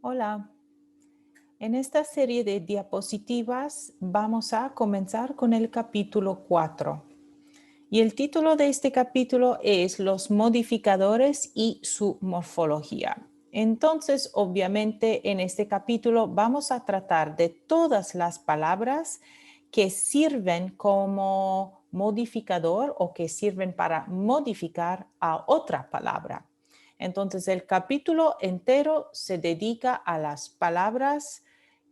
Hola, en esta serie de diapositivas vamos a comenzar con el capítulo 4. Y el título de este capítulo es Los modificadores y su morfología. Entonces, obviamente, en este capítulo vamos a tratar de todas las palabras que sirven como modificador o que sirven para modificar a otra palabra. Entonces, el capítulo entero se dedica a las palabras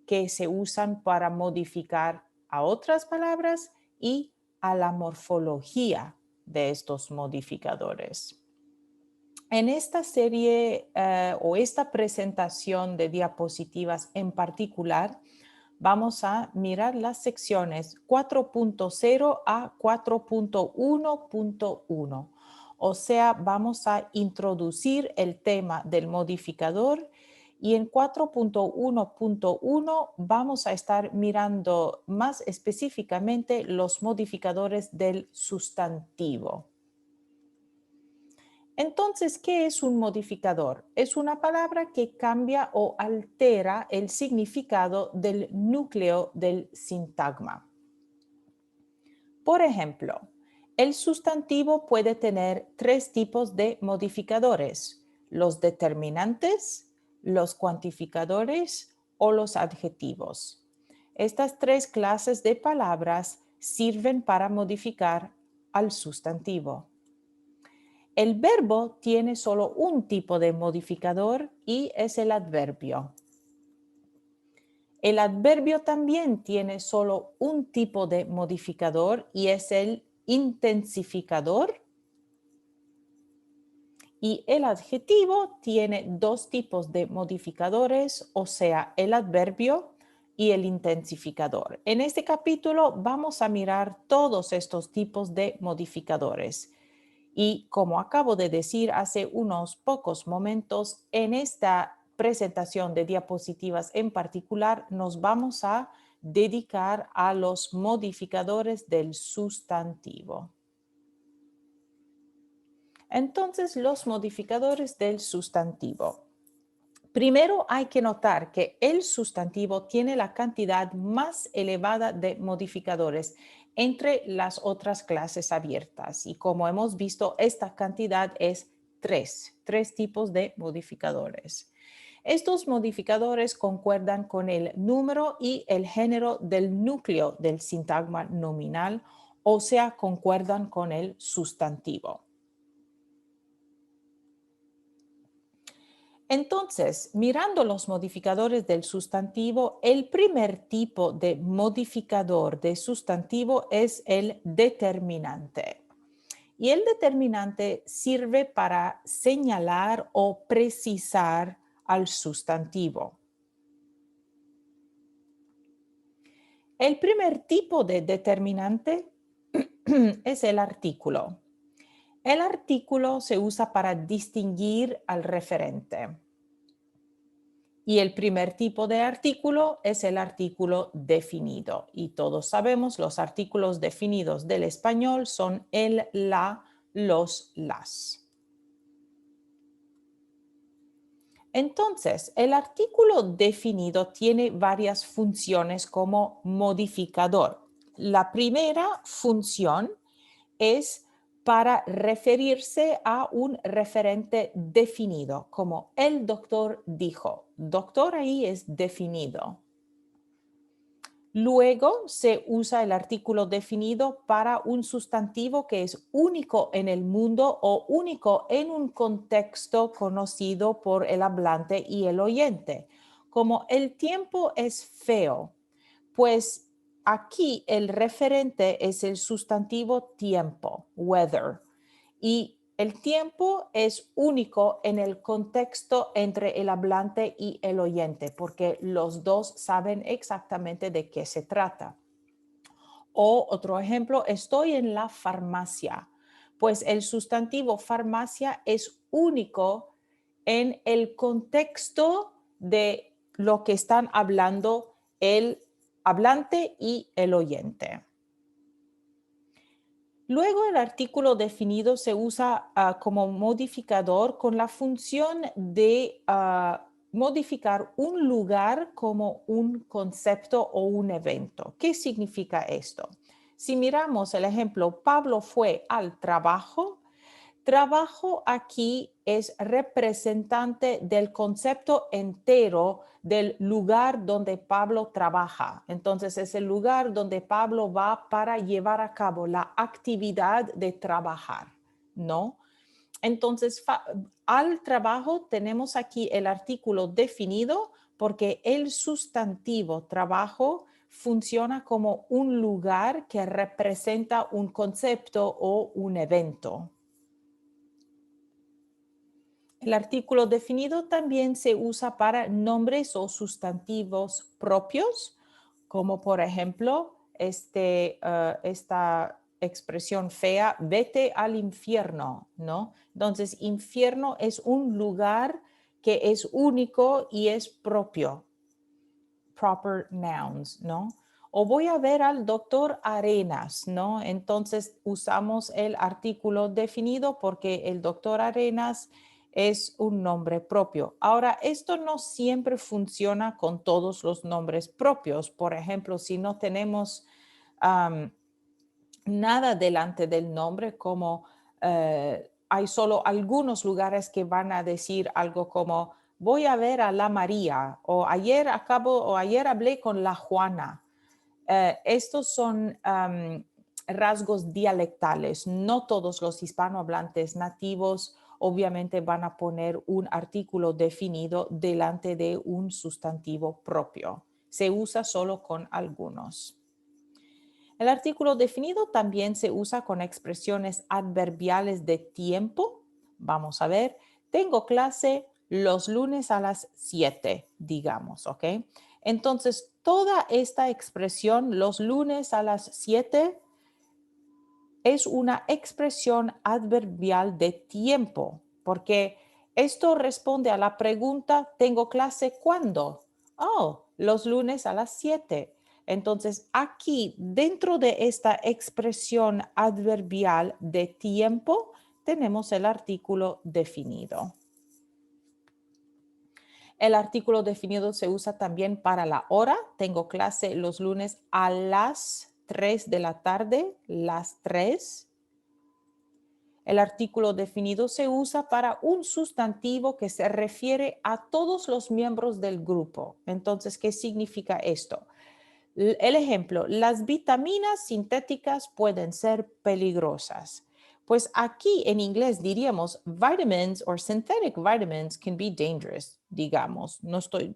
que se usan para modificar a otras palabras y a la morfología de estos modificadores. En esta serie o esta presentación de diapositivas en particular, vamos a mirar las secciones 4.0 a 4.1.1. O sea, vamos a introducir el tema del modificador y en 4.1.1 vamos a estar mirando más específicamente los modificadores del sustantivo. Entonces, ¿qué es un modificador? Es una palabra que cambia o altera el significado del núcleo del sintagma. Por ejemplo, el sustantivo puede tener tres tipos de modificadores: los determinantes, los cuantificadores o los adjetivos. Estas tres clases de palabras sirven para modificar al sustantivo. El verbo tiene solo un tipo de modificador y es el adverbio. El adverbio también tiene solo un tipo de modificador y es el intensificador. Y el adjetivo tiene dos tipos de modificadores, o sea, el adverbio y el intensificador. En este capítulo vamos a mirar todos estos tipos de modificadores. Y como acabo de decir hace unos pocos momentos, en esta presentación de diapositivas en particular nos vamos a dedicar a los modificadores del sustantivo. Entonces, los modificadores del sustantivo. Primero hay que notar que el sustantivo tiene la cantidad más elevada de modificadores entre las otras clases abiertas. Y como hemos visto, esta cantidad es tres tipos de modificadores. Estos modificadores concuerdan con el número y el género del núcleo del sintagma nominal, o sea, concuerdan con el sustantivo. Entonces, mirando los modificadores del sustantivo, el primer tipo de modificador de sustantivo es el determinante. Y el determinante sirve para señalar o precisar al sustantivo. El primer tipo de determinante es el artículo. El artículo se usa para distinguir al referente. Y el primer tipo de artículo es el artículo definido. Y todos sabemos, los artículos definidos del español son el, la, los, las. Entonces, el artículo definido tiene varias funciones como modificador. La primera función es para referirse a un referente definido, como el doctor dijo. Doctor ahí es definido. Luego se usa el artículo definido para un sustantivo que es único en el mundo o único en un contexto conocido por el hablante y el oyente. Como el tiempo es feo, pues aquí el referente es el sustantivo tiempo, weather, y el tiempo es único en el contexto entre el hablante y el oyente, porque los dos saben exactamente de qué se trata. O otro ejemplo, estoy en la farmacia. Pues el sustantivo farmacia es único en el contexto de lo que están hablando el hablante y el oyente. Luego el artículo definido se usa como modificador con la función de modificar un lugar como un concepto o un evento. ¿Qué significa esto? Si miramos el ejemplo, Pablo fue al trabajo. Trabajo aquí es representante del concepto entero del lugar donde Pablo trabaja. Entonces es el lugar donde Pablo va para llevar a cabo la actividad de trabajar, ¿no? Entonces, al trabajo tenemos aquí el artículo definido porque el sustantivo trabajo funciona como un lugar que representa un concepto o un evento. El artículo definido también se usa para nombres o sustantivos propios, como por ejemplo esta expresión fea, vete al infierno, ¿no? Entonces, infierno es un lugar que es único y es propio, proper nouns, ¿no? O voy a ver al doctor Arenas, ¿no? Entonces usamos el artículo definido porque el doctor Arenas es un nombre propio. Ahora, esto no siempre funciona con todos los nombres propios. Por ejemplo, si no tenemos nada delante del nombre, como hay solo algunos lugares que van a decir algo como voy a ver a la María o ayer hablé con la Juana. Estos son rasgos dialectales. No todos los hispanohablantes nativos obviamente van a poner un artículo definido delante de un sustantivo propio. Se usa solo con algunos. El artículo definido también se usa con expresiones adverbiales de tiempo. Vamos a ver, tengo clase los lunes a las 7, digamos, ¿ok? Entonces, toda esta expresión, los lunes a las 7, es una expresión adverbial de tiempo, porque esto responde a la pregunta, ¿tengo clase cuándo? Oh, los lunes a las 7. Entonces, aquí, dentro de esta expresión adverbial de tiempo, tenemos el artículo definido. El artículo definido se usa también para la hora. Tengo clase los lunes a las 3 de la tarde, las 3. El artículo definido se usa para un sustantivo que se refiere a todos los miembros del grupo. Entonces, ¿qué significa esto? El ejemplo, las vitaminas sintéticas pueden ser peligrosas. Pues aquí en inglés diríamos vitamins or synthetic vitamins can be dangerous, digamos.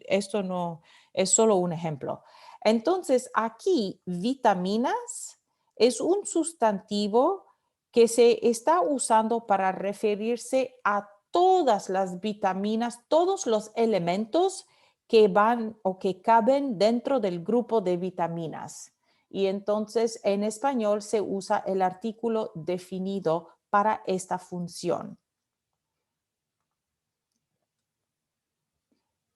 Esto no es solo un ejemplo. Entonces, aquí vitaminas es un sustantivo que se está usando para referirse a todas las vitaminas, todos los elementos que van o que caben dentro del grupo de vitaminas. Y entonces en español se usa el artículo definido para esta función.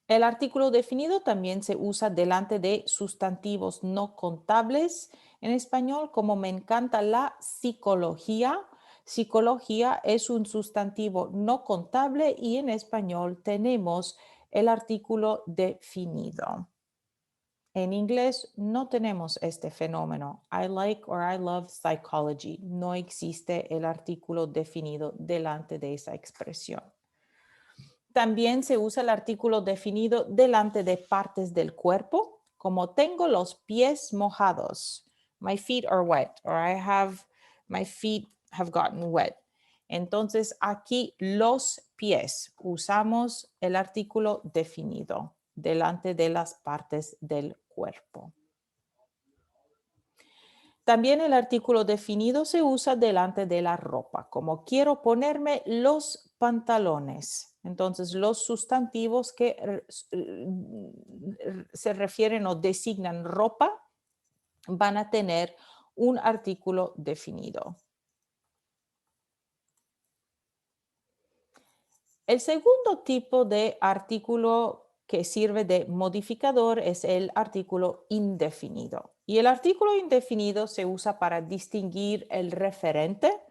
El artículo definido también se usa delante de sustantivos no contables. En español, como me encanta la psicología, psicología es un sustantivo no contable y en español tenemos el artículo definido. En inglés no tenemos este fenómeno. I like or I love psychology. No existe el artículo definido delante de esa expresión. También se usa el artículo definido delante de partes del cuerpo, como tengo los pies mojados. My feet are wet, or my feet have gotten wet. Entonces aquí los pies usamos el artículo definido delante de las partes del cuerpo. También el artículo definido se usa delante de la ropa, como quiero ponerme los pantalones. Entonces, los sustantivos que se refieren o designan ropa van a tener un artículo definido. El segundo tipo de artículo que sirve de modificador es el artículo indefinido. Y el artículo indefinido se usa para distinguir el referente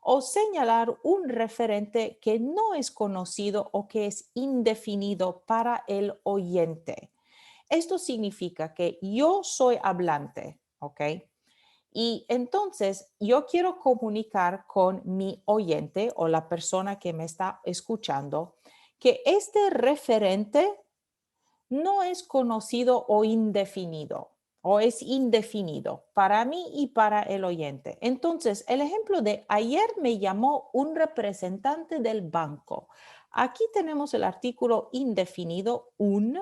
o señalar un referente que no es conocido o que es indefinido para el oyente. Esto significa que yo soy hablante, ¿ok? Y entonces yo quiero comunicar con mi oyente o la persona que me está escuchando que este referente no es conocido o indefinido o es indefinido para mí y para el oyente. Entonces, el ejemplo de ayer me llamó un representante del banco. Aquí tenemos el artículo indefinido un,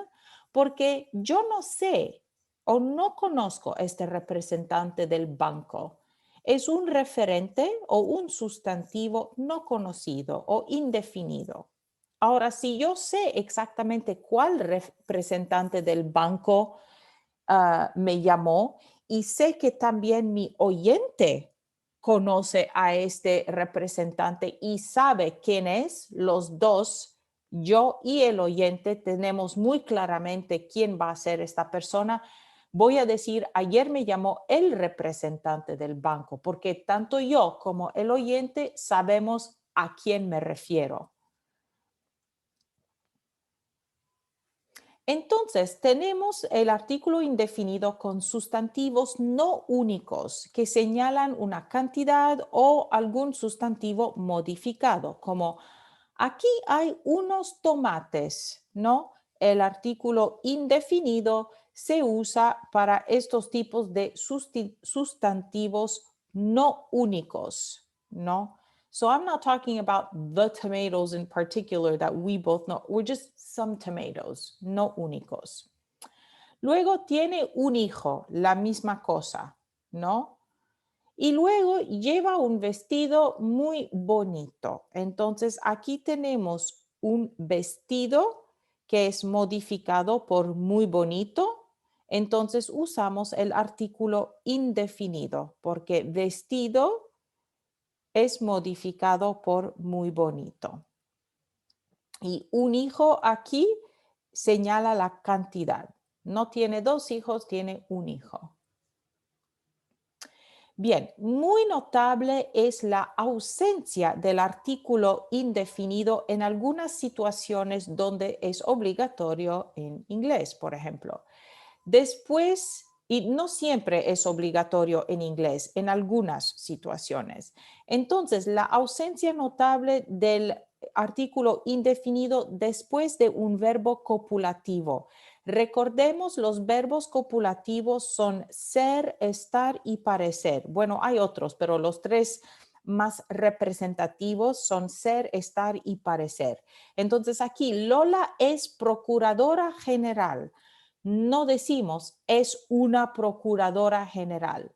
porque yo no sé o no conozco este representante del banco. Es un referente o un sustantivo no conocido o indefinido. Ahora, si yo sé exactamente cuál representante del banco me llamó y sé que también mi oyente conoce a este representante y sabe quién es, los dos, yo y el oyente tenemos muy claramente quién va a ser esta persona. Voy a decir, ayer me llamó el representante del banco, porque tanto yo como el oyente sabemos a quién me refiero. Entonces, tenemos el artículo indefinido con sustantivos no únicos que señalan una cantidad o algún sustantivo modificado, como aquí hay unos tomates, ¿no? El artículo indefinido se usa para estos tipos de sustantivos no únicos, ¿no? So I'm not talking about the tomatoes in particular that we both know. We're just some tomatoes, no únicos. Luego tiene un hijo, la misma cosa, ¿no? Y luego lleva un vestido muy bonito. Entonces aquí tenemos un vestido que es modificado por muy bonito. Entonces usamos el artículo indefinido porque vestido es modificado por muy bonito. Y un hijo aquí señala la cantidad. No tiene dos hijos, tiene un hijo. Bien, muy notable es la ausencia del artículo indefinido en algunas situaciones donde es obligatorio en inglés, por ejemplo. Después, y no siempre es obligatorio en inglés, en algunas situaciones. Entonces, la ausencia notable del artículo indefinido después de un verbo copulativo. Recordemos, los verbos copulativos son ser, estar y parecer. Bueno, hay otros, pero los tres más representativos son ser, estar y parecer. Entonces aquí Lola es procuradora general. No decimos es una procuradora general.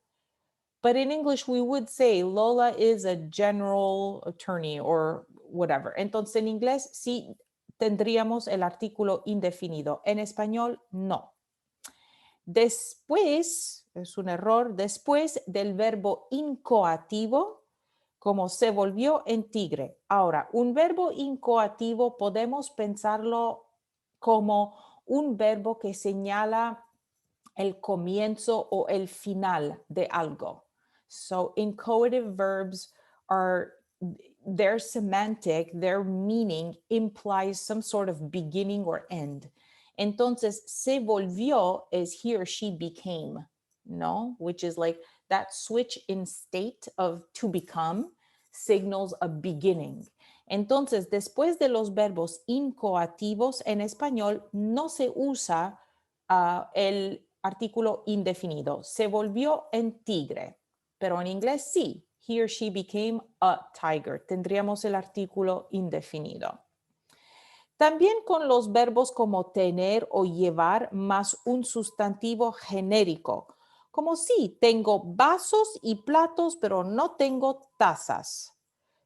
But in English, we would say Lola is a general attorney or whatever. Entonces, en inglés sí tendríamos el artículo indefinido. En español, no. Después, es un error, después del verbo incoativo, como se volvió en tigre. Ahora, un verbo incoativo podemos pensarlo como un verbo que señala el comienzo o el final de algo. So inchoative verbs are their semantic, their meaning implies some sort of beginning or end. Entonces, se volvió is he or she became, no? Which is like that switch in state of to become signals a beginning. Entonces, después de los verbos incoativos en español no se usa el artículo indefinido. Se volvió en tigre, pero en inglés sí. He or she became a tiger. Tendríamos el artículo indefinido. También con los verbos como tener o llevar más un sustantivo genérico, como si tengo vasos y platos, pero no tengo tazas,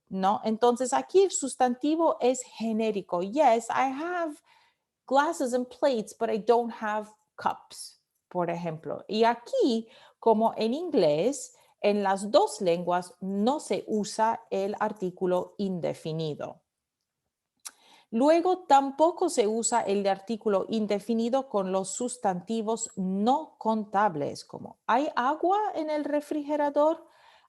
¿no? Entonces aquí el sustantivo es genérico. Yes, I have glasses and plates, but I don't have cups, por ejemplo. Y aquí, como en inglés, en las dos lenguas no se usa el artículo indefinido. Luego tampoco se usa el artículo indefinido con los sustantivos no contables, como ¿hay agua en el refrigerador?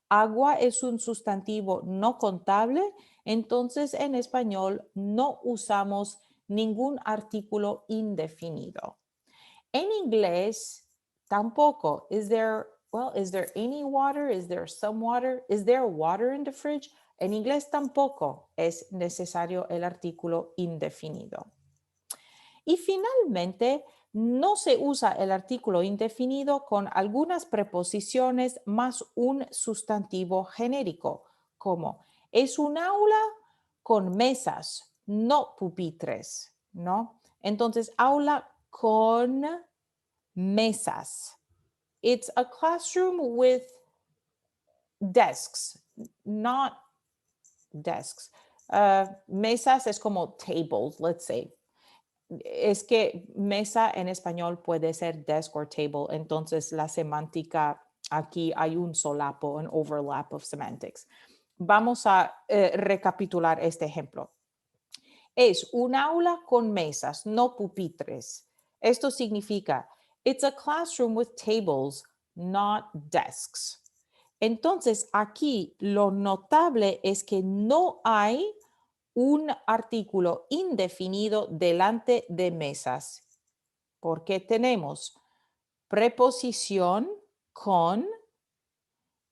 Agua es un sustantivo no contable, entonces en español no usamos ningún artículo indefinido. En inglés tampoco. Is there any water? Is there some water? Is there water in the fridge? En inglés tampoco es necesario el artículo indefinido. Y finalmente, no se usa el artículo indefinido con algunas preposiciones más un sustantivo genérico, como es un aula con mesas, no pupitres, ¿no? Entonces, aula con mesas. It's a classroom with desks, not desks. Mesas es como tables, let's say. Es que mesa en español puede ser desk or table, entonces la semántica aquí hay un solapo, un overlap of semantics. Vamos a recapitular este ejemplo. Es un aula con mesas, no pupitres. Esto significa, it's a classroom with tables, not desks. Entonces, aquí lo notable es que no hay un artículo indefinido delante de mesas, porque tenemos preposición con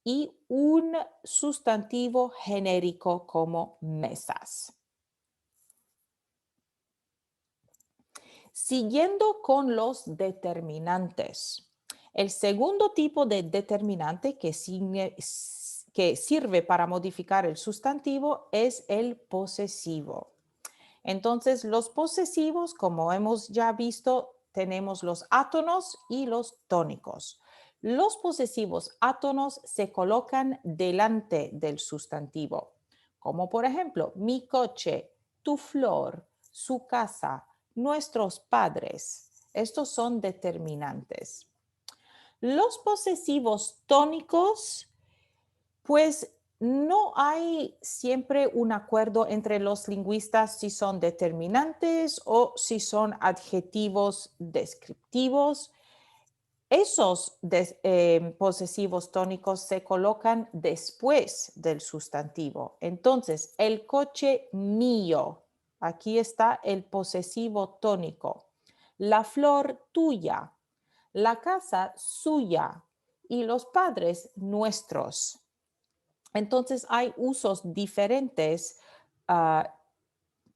y un sustantivo genérico como mesas. Siguiendo con los determinantes. El segundo tipo de determinante que sirve para modificar el sustantivo es el posesivo. Entonces, los posesivos, como hemos ya visto, tenemos los átonos y los tónicos. Los posesivos átonos se colocan delante del sustantivo, como por ejemplo, mi coche, tu flor, su casa, nuestros padres. Estos son determinantes. Los posesivos tónicos, pues no hay siempre un acuerdo entre los lingüistas si son determinantes o si son adjetivos descriptivos. Esos posesivos tónicos se colocan después del sustantivo. Entonces, el coche mío, aquí está el posesivo tónico. La flor tuya, la casa suya y los padres nuestros. Entonces, hay usos diferentes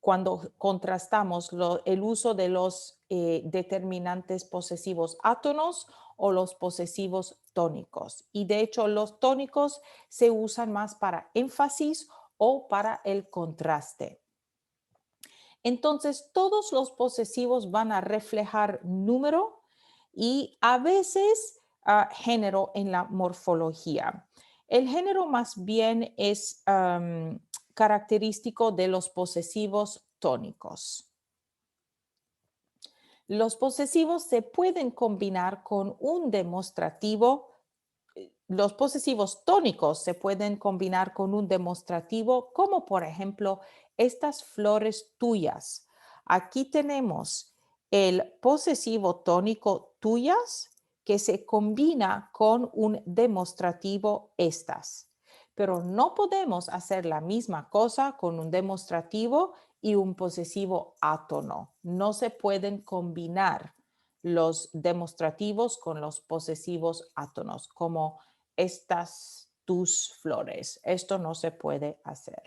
cuando contrastamos el uso de los determinantes posesivos átonos o los posesivos tónicos. Y de hecho, los tónicos se usan más para énfasis o para el contraste. Entonces, todos los posesivos van a reflejar número y a veces género en la morfología. El género más bien es característico de los posesivos tónicos. Los posesivos se pueden combinar con un demostrativo. Los posesivos tónicos se pueden combinar con un demostrativo, como por ejemplo, estas flores tuyas. Aquí tenemos el posesivo tónico tuyas que se combina con un demostrativo estas. Pero no podemos hacer la misma cosa con un demostrativo y un posesivo átono. No se pueden combinar los demostrativos con los posesivos átonos, como estas tus flores. Esto no se puede hacer.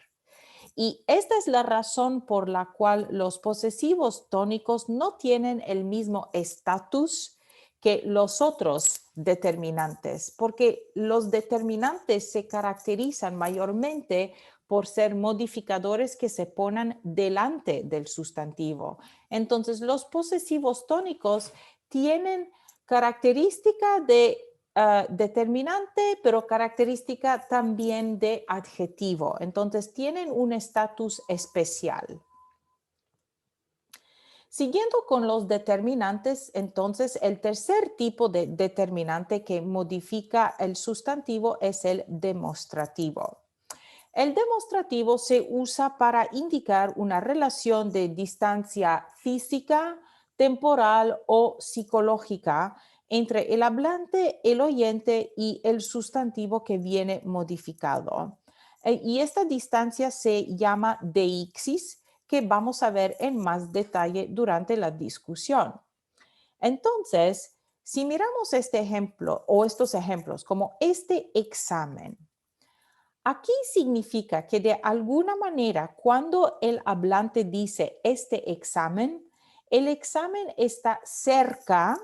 Y esta es la razón por la cual los posesivos tónicos no tienen el mismo estatus que los otros determinantes, porque los determinantes se caracterizan mayormente por ser modificadores que se ponen delante del sustantivo. Entonces, los posesivos tónicos tienen característica de determinante, pero característica también de adjetivo. Entonces, tienen un estatus especial. Siguiendo con los determinantes, entonces, el tercer tipo de determinante que modifica el sustantivo es el demostrativo. El demostrativo se usa para indicar una relación de distancia física, temporal o psicológica entre el hablante, el oyente y el sustantivo que viene modificado. Y esta distancia se llama deixis, que vamos a ver en más detalle durante la discusión. Entonces, si miramos este ejemplo o estos ejemplos como este examen, aquí significa que de alguna manera cuando el hablante dice este examen, el examen está cerca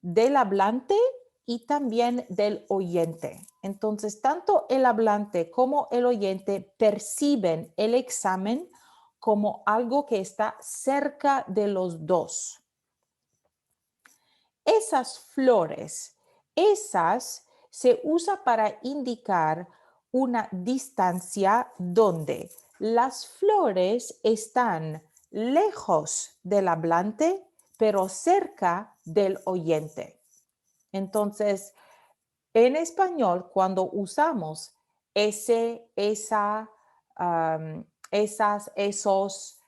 del hablante y también del oyente. Entonces, tanto el hablante como el oyente perciben el examen como algo que está cerca de los dos. Esas flores, esas se usa para indicar una distancia donde las flores están lejos del hablante, pero cerca del oyente. Entonces, en español, cuando usamos ese, esa, esas, esos,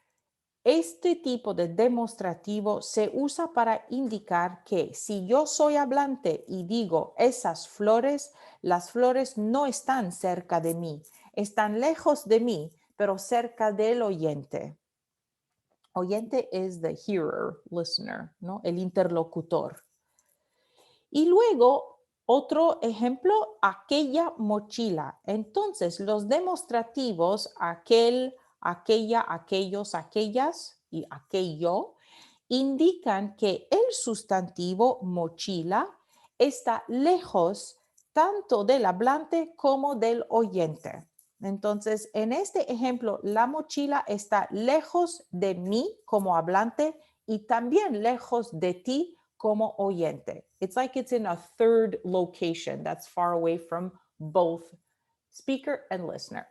este tipo de demostrativo se usa para indicar que si yo soy hablante y digo esas flores, las flores no están cerca de mí, están lejos de mí, pero cerca del oyente. Oyente es the hearer, listener, ¿no? El interlocutor. Y luego, otro ejemplo, aquella mochila. Entonces, los demostrativos, aquel, aquella, aquellos, aquellas y aquello, indican que el sustantivo mochila está lejos tanto del hablante como del oyente. Entonces, en este ejemplo, la mochila está lejos de mí como hablante y también lejos de ti como oyente. It's like it's in a third location that's far away from both speaker and listener.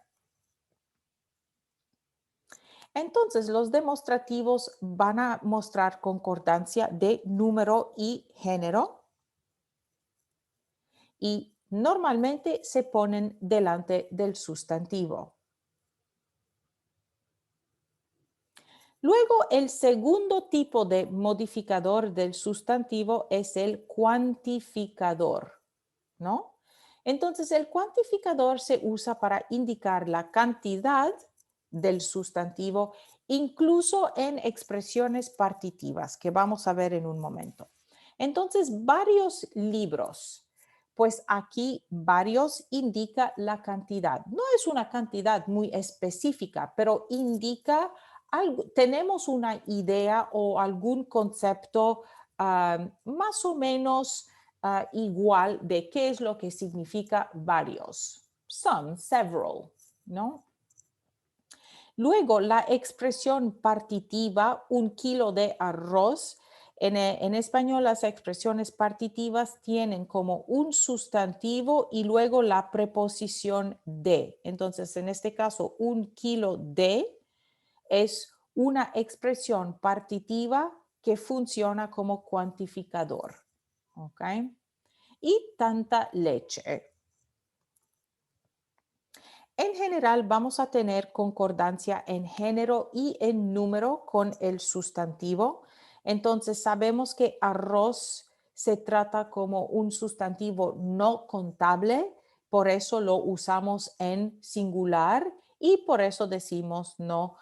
Entonces, los demostrativos van a mostrar concordancia de número y género y normalmente se ponen delante del sustantivo. Luego, el segundo tipo de modificador del sustantivo es el cuantificador, ¿no? Entonces, el cuantificador se usa para indicar la cantidad del sustantivo, incluso en expresiones partitivas, que vamos a ver en un momento. Entonces, varios libros, pues aquí varios indica la cantidad. No es una cantidad muy específica, pero indica algo, tenemos una idea o algún concepto más o menos igual de qué es lo que significa varios. Some, several, ¿no? Luego, la expresión partitiva, 1 kilo de arroz. En español, las expresiones partitivas tienen como un sustantivo y luego la preposición de. Entonces, en este caso, 1 kilo de es una expresión partitiva que funciona como cuantificador. ¿Ok? Y tanta leche. En general, vamos a tener concordancia en género y en número con el sustantivo. Entonces, sabemos que arroz se trata como un sustantivo no contable, por eso lo usamos en singular y por eso decimos no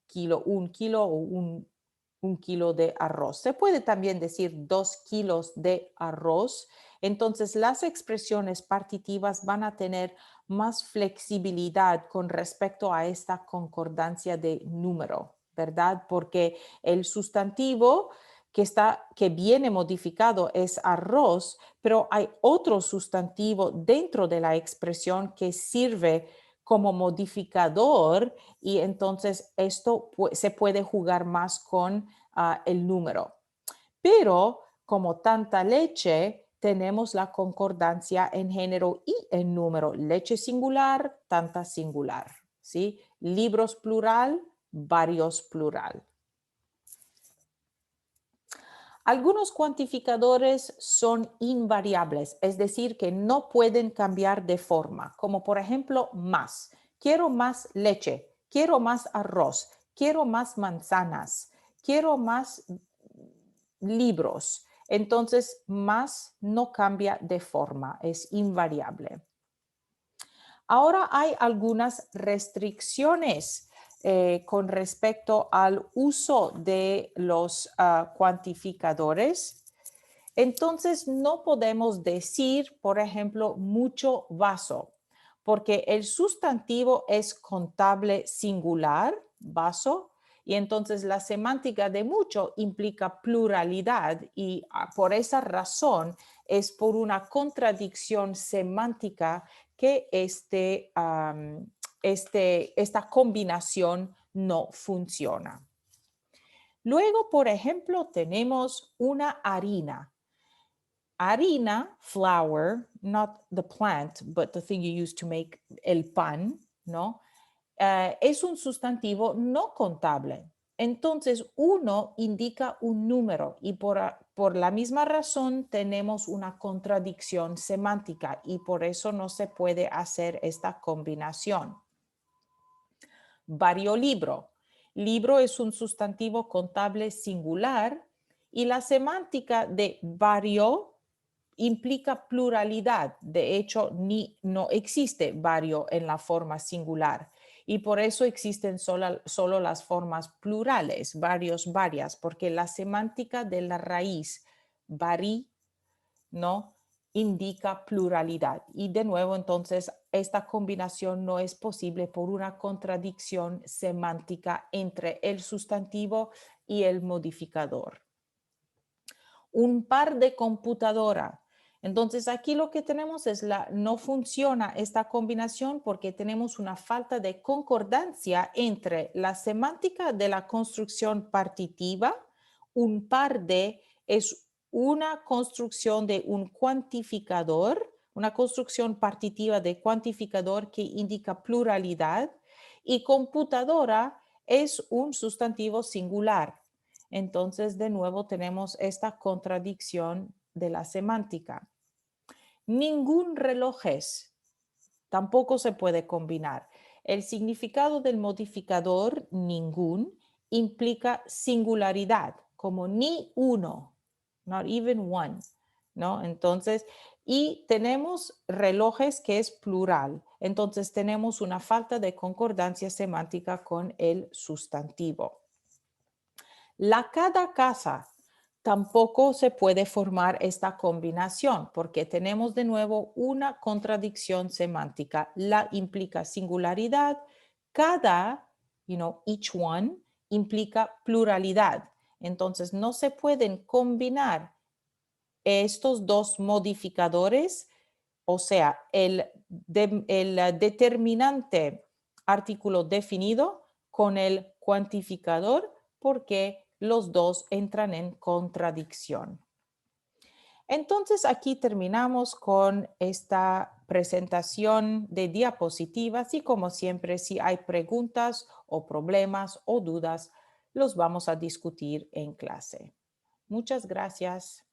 kilo, 1 kilo o un kilo de arroz. Se puede también decir 2 kilos de arroz. Entonces, las expresiones partitivas van a tener más flexibilidad con respecto a esta concordancia de número, ¿verdad? Porque el sustantivo que viene modificado es arroz, pero hay otro sustantivo dentro de la expresión que sirve como modificador y entonces esto se puede jugar más con el número. Pero como tanta leche, tenemos la concordancia en género y en número. Leche singular, tanta singular. ¿Sí? Libros plural, varios plural. Algunos cuantificadores son invariables, es decir, que no pueden cambiar de forma, como por ejemplo más. Quiero más leche, quiero más arroz, quiero más manzanas, quiero más libros. entonces más no cambia de forma, es invariable. Ahora hay algunas restricciones con respecto al uso de los cuantificadores. Entonces, no podemos decir, por ejemplo, mucho vaso, porque el sustantivo es contable singular, vaso, y entonces la semántica de mucho implica pluralidad y por esa razón es por una contradicción semántica que esta combinación no funciona. Luego, por ejemplo, tenemos una harina. Harina, flour, not the plant, but the thing you use to make el pan, ¿no? Es un sustantivo no contable. Entonces, uno indica un número y por la misma razón tenemos una contradicción semántica y por eso no se puede hacer esta combinación. Variolibro. Libro es un sustantivo contable singular y la semántica de vario implica pluralidad. De hecho, no existe vario en la forma singular y por eso existen solo las formas plurales, varios, varias, porque la semántica de la raíz vari, ¿no? Indica pluralidad. Y de nuevo, entonces, esta combinación no es posible por una contradicción semántica entre el sustantivo y el modificador. Un par de computadora. Entonces, aquí lo que tenemos es no funciona esta combinación porque tenemos una falta de concordancia entre la semántica de la construcción partitiva. Un par de es una construcción de un cuantificador, una construcción partitiva de cuantificador que indica pluralidad y computadora es un sustantivo singular. Entonces, de nuevo, tenemos esta contradicción de la semántica. Ningún relojes tampoco se puede combinar. El significado del modificador ningún implica singularidad, como ni uno, not even one, ¿no? Entonces, y tenemos relojes que es plural. Entonces, tenemos una falta de concordancia semántica con el sustantivo. La cada casa tampoco se puede formar esta combinación porque tenemos de nuevo una contradicción semántica. La implica singularidad, cada, each one implica pluralidad. Entonces no se pueden combinar estos dos modificadores, o sea, el determinante artículo definido con el cuantificador porque los dos entran en contradicción. Entonces aquí terminamos con esta presentación de diapositivas y como siempre, si hay preguntas o problemas o dudas, los vamos a discutir en clase. Muchas gracias.